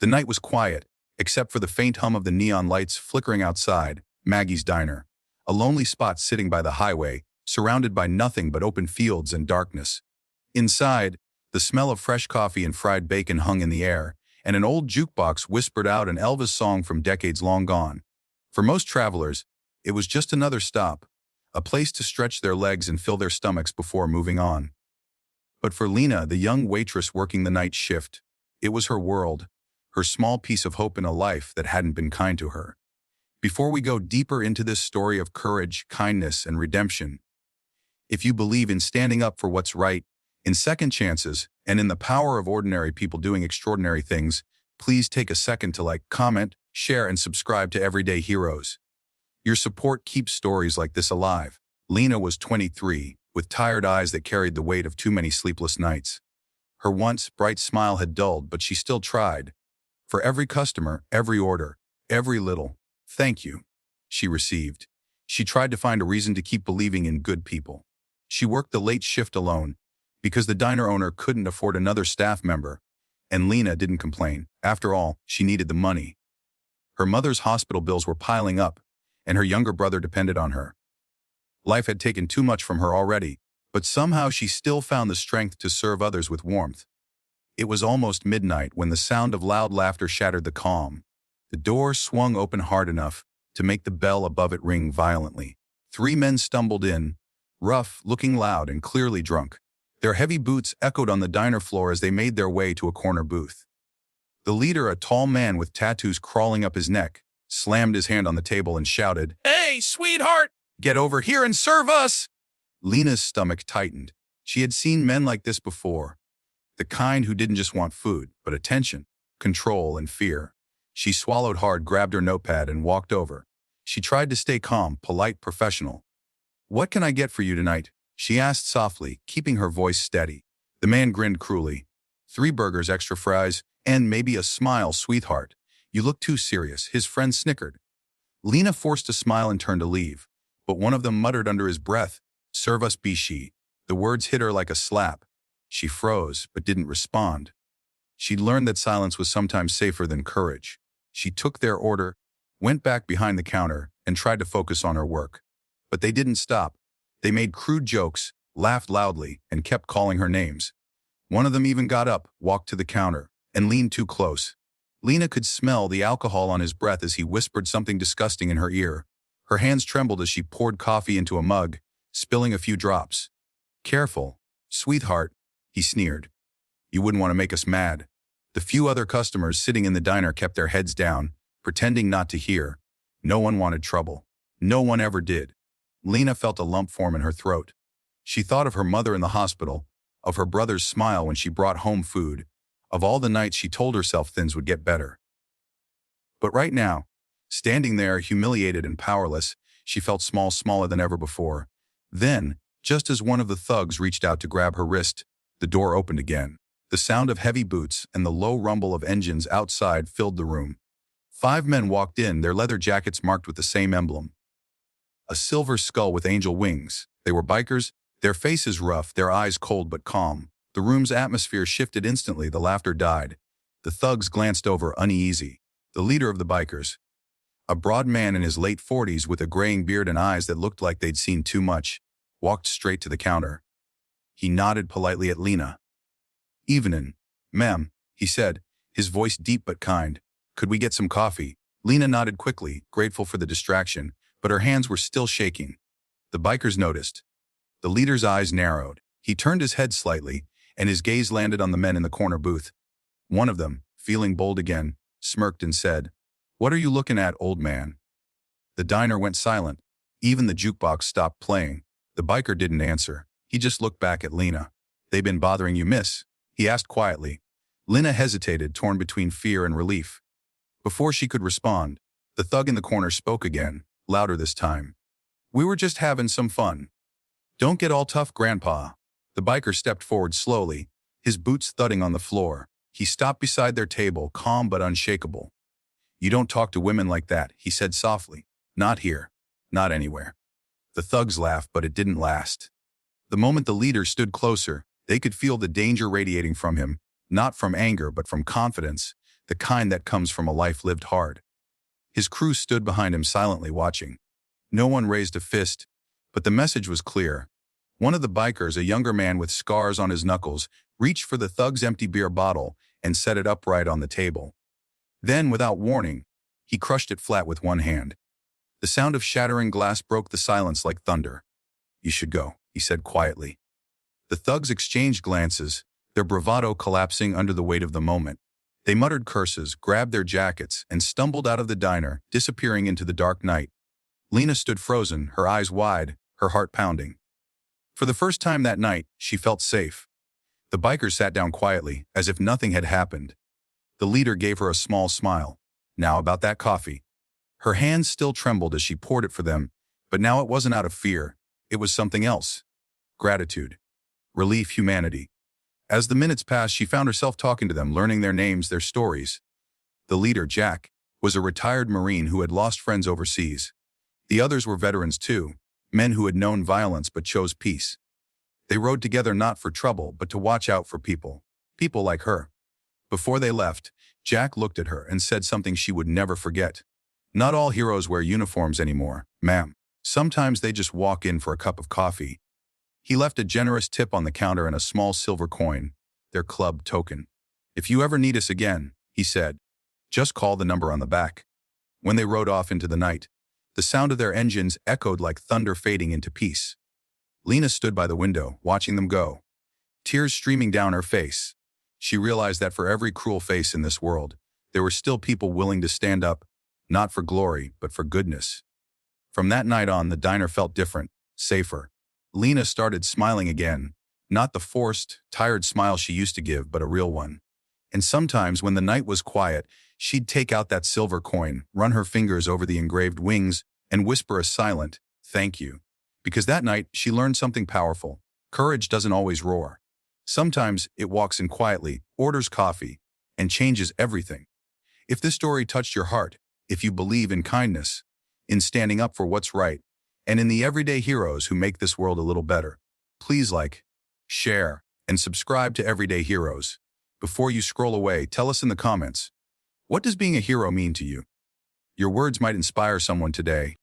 The night was quiet, except for the faint hum of the neon lights flickering outside Maggie's diner, a lonely spot sitting by the highway, surrounded by nothing but open fields and darkness. Inside, the smell of fresh coffee and fried bacon hung in the air, and an old jukebox whispered out an Elvis song from decades long gone. For most travelers, it was just another stop, a place to stretch their legs and fill their stomachs before moving on. But for Lena, the young waitress working the night shift, it was her world, her small piece of hope in a life that hadn't been kind to her. Before we go deeper into this story of courage, kindness, and redemption, if you believe in standing up for what's right, in second chances, and in the power of ordinary people doing extraordinary things, please take a second to like, comment, share, and subscribe to Everyday Heroes. Your support keeps stories like this alive. Lena was 23, with tired eyes that carried the weight of too many sleepless nights. Her once bright smile had dulled, but she still tried. For every customer, every order, every little "thank you" she received, she tried to find a reason to keep believing in good people. She worked the late shift alone, because the diner owner couldn't afford another staff member, and Lena didn't complain. After all, she needed the money. Her mother's hospital bills were piling up, and her younger brother depended on her. Life had taken too much from her already, but somehow she still found the strength to serve others with warmth. It was almost midnight when the sound of loud laughter shattered the calm. The door swung open hard enough to make the bell above it ring violently. 3 men stumbled in, rough, looking loud and clearly drunk. Their heavy boots echoed on the diner floor as they made their way to a corner booth. The leader, a tall man with tattoos crawling up his neck, slammed his hand on the table and shouted, "Hey, sweetheart! Get over here and serve us!" Lena's stomach tightened. She had seen men like this before. The kind who didn't just want food, but attention, control, and fear. She swallowed hard, grabbed her notepad, and walked over. She tried to stay calm, polite, professional. "What can I get for you tonight?" she asked softly, keeping her voice steady. The man grinned cruelly. 3 burgers, extra fries, and maybe a smile, sweetheart. You look too serious." His friend snickered. Lena forced a smile and turned to leave, but one of them muttered under his breath, "Serve us, Btch." The words hit her like a slap. She froze, but didn't respond. She'd learned that silence was sometimes safer than courage. She took their order, went back behind the counter, and tried to focus on her work. But they didn't stop. They made crude jokes, laughed loudly, and kept calling her names. One of them even got up, walked to the counter, and leaned too close. Lena could smell the alcohol on his breath as he whispered something disgusting in her ear. Her hands trembled as she poured coffee into a mug, spilling a few drops. "Careful, sweetheart," he sneered. "You wouldn't want to make us mad." The few other customers sitting in the diner kept their heads down, pretending not to hear. No one wanted trouble. No one ever did. Lena felt a lump form in her throat. She thought of her mother in the hospital, of her brother's smile when she brought home food, of all the nights she told herself things would get better. But right now, standing there, humiliated and powerless, she felt small, smaller than ever before. Then, just as one of the thugs reached out to grab her wrist, the door opened again. The sound of heavy boots and the low rumble of engines outside filled the room. 5 men walked in, their leather jackets marked with the same emblem. A silver skull with angel wings. They were bikers, their faces rough, their eyes cold but calm. The room's atmosphere shifted instantly, the laughter died. The thugs glanced over, uneasy. The leader of the bikers, a broad man in his late 40s with a graying beard and eyes that looked like they'd seen too much, walked straight to the counter. He nodded politely at Lena. "Evenin', ma'am," he said, his voice deep but kind. "Could we get some coffee?" Lena nodded quickly, grateful for the distraction, but her hands were still shaking. The bikers noticed. The leader's eyes narrowed. He turned his head slightly, and his gaze landed on the men in the corner booth. One of them, feeling bold again, smirked and said, "What are you looking at, old man?" The diner went silent. Even the jukebox stopped playing. The biker didn't answer. He just looked back at Lena. "They been bothering you, miss?" he asked quietly. Lena hesitated, torn between fear and relief. Before she could respond, the thug in the corner spoke again, louder this time. "We were just having some fun. Don't get all tough, Grandpa." The biker stepped forward slowly, his boots thudding on the floor. He stopped beside their table, calm but unshakable. "You don't talk to women like that," he said softly. "Not here. Not anywhere." The thugs laughed, but it didn't last. The moment the leader stood closer, they could feel the danger radiating from him, not from anger but from confidence. the kind that comes from a life lived hard. His crew stood behind him silently watching. No one raised a fist, but the message was clear. One of the bikers, a younger man with scars on his knuckles, reached for the thug's empty beer bottle and set it upright on the table. Then, without warning, he crushed it flat with one hand. The sound of shattering glass broke the silence like thunder. "You should go," he said quietly. The thugs exchanged glances, their bravado collapsing under the weight of the moment. They muttered curses, grabbed their jackets, and stumbled out of the diner, disappearing into the dark night. Lena stood frozen, her eyes wide, her heart pounding. For the first time that night, she felt safe. The bikers sat down quietly, as if nothing had happened. The leader gave her a small smile. "Now about that coffee." Her hands still trembled as she poured it for them, but now it wasn't out of fear. It was something else. Gratitude. Relief, humanity. As the minutes passed, she found herself talking to them, learning their names, their stories. The leader, Jack, was a retired Marine who had lost friends overseas. The others were veterans too, men who had known violence but chose peace. They rode together not for trouble, but to watch out for people. People like her. Before they left, Jack looked at her and said something she would never forget. "Not all heroes wear uniforms anymore, ma'am. Sometimes they just walk in for a cup of coffee." He left a generous tip on the counter and a small silver coin, their club token. "If you ever need us again," he said, "just call the number on the back." When they rode off into the night, the sound of their engines echoed like thunder fading into peace. Lena stood by the window, watching them go, tears streaming down her face. She realized that for every cruel face in this world, there were still people willing to stand up, not for glory, but for goodness. From that night on, the diner felt different, safer. Lena started smiling again, not the forced, tired smile she used to give, but a real one. And sometimes, when the night was quiet, she'd take out that silver coin, run her fingers over the engraved wings, and whisper a silent, "Thank you." Because that night, she learned something powerful. Courage doesn't always roar. Sometimes it walks in quietly, orders coffee, and changes everything. If this story touched your heart, if you believe in kindness, in standing up for what's right, and in the everyday heroes who make this world a little better, please like, share, and subscribe to Everyday Heroes. Before you scroll away, tell us in the comments, what does being a hero mean to you? Your words might inspire someone today.